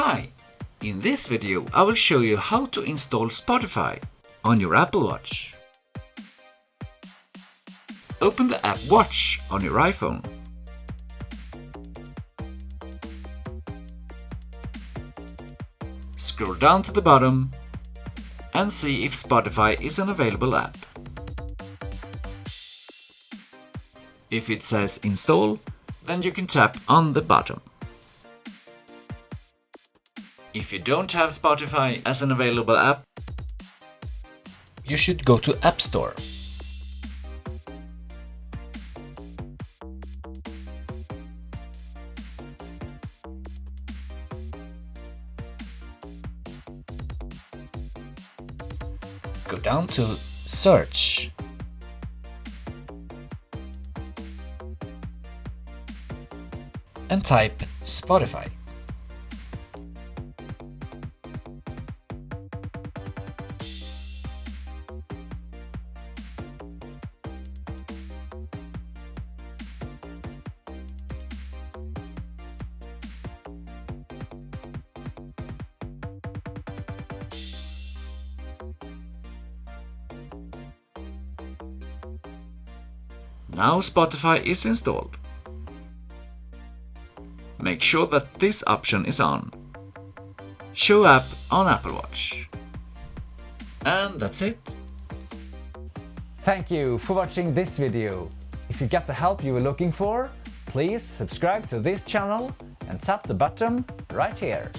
Hi! In this video I will show you how to install Spotify on your Apple Watch. Open the app Watch on your iPhone. Scroll down to the bottom and see if Spotify is an available app. If it says install, then you can tap on the button. If you don't have Spotify as an available app, you should go to App Store. Go down to Search. And type Spotify. Now Spotify is installed. Make sure that this option is on. Show app on Apple Watch. And that's it. Thank you for watching this video. If you got the help you were looking for, please subscribe to this channel and tap the button right here.